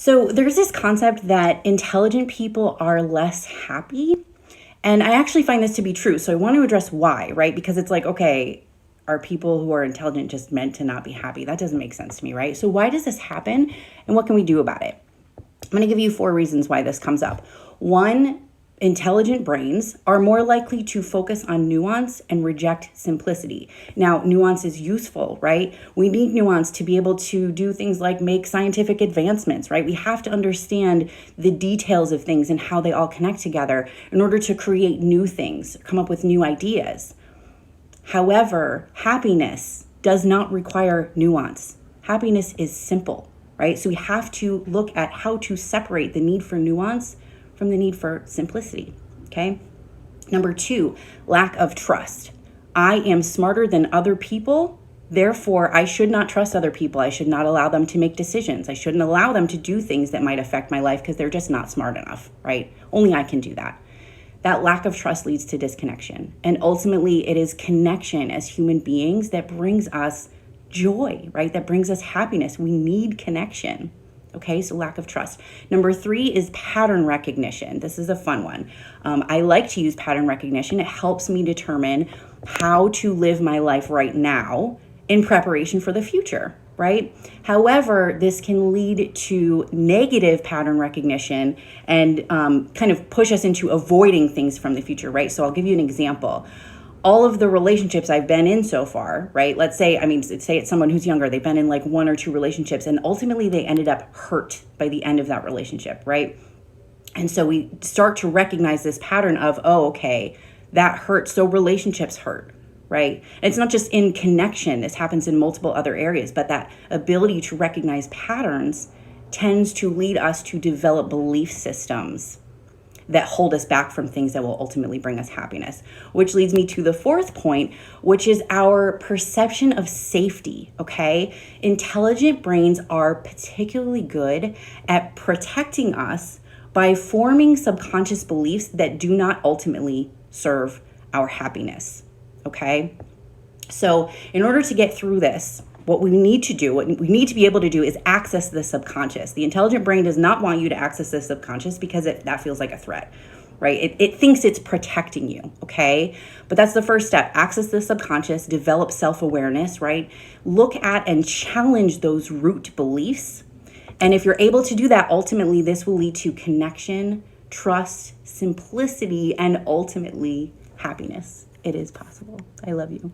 So there's this concept that intelligent people are less happy. And I actually find this to be true. So I want to address why, right? Because it's like, okay, are people who are intelligent just meant to not be happy? That doesn't make sense to me, right? So why does this happen and what can we do about it? I'm going to give you 4 reasons why this comes up. 1, intelligent brains are more likely to focus on nuance and reject simplicity. Now, nuance is useful, right? We need nuance to be able to do things like make scientific advancements, right? We have to understand the details of things and how they all connect together in order to create new things, come up with new ideas. However, happiness does not require nuance. Happiness is simple, right? So we have to look at how to separate the need for nuance from the need for simplicity, okay? Number 2, lack of trust. I am smarter than other people, therefore I should not trust other people. I should not allow them to make decisions. I shouldn't allow them to do things that might affect my life because they're just not smart enough, right? Only I can do that. That lack of trust leads to disconnection. And ultimately, it is connection as human beings that brings us joy, right? That brings us happiness. We need connection. Okay, so lack of trust. Number 3 is pattern recognition. This is a fun one. I like to use pattern recognition. It helps me determine how to live my life right now in preparation for the future, right? However, this can lead to negative pattern recognition and kind of push us into avoiding things from the future, right? So I'll give you an example. All of the relationships I've been in so far, right? Let's say, say it's someone who's younger, they've been in like 1 or 2 relationships and ultimately they ended up hurt by the end of that relationship, right? And so we start to recognize this pattern of, oh, okay, that hurt. So relationships hurt, right? And it's not just in connection. This happens in multiple other areas, but that ability to recognize patterns tends to lead us to develop belief systems that hold us back from things that will ultimately bring us happiness. Which leads me to the 4th point, which is our perception of safety, okay? Intelligent brains are particularly good at protecting us by forming subconscious beliefs that do not ultimately serve our happiness, okay? So in order to get through this, what we need to be able to do is access the subconscious. The intelligent brain does not want you to access the subconscious because that feels like a threat, right? It thinks it's protecting you, okay? But that's the first step. Access the subconscious, develop self-awareness, right? Look at and challenge those root beliefs. And if you're able to do that, ultimately, this will lead to connection, trust, simplicity, and ultimately happiness. It is possible. I love you.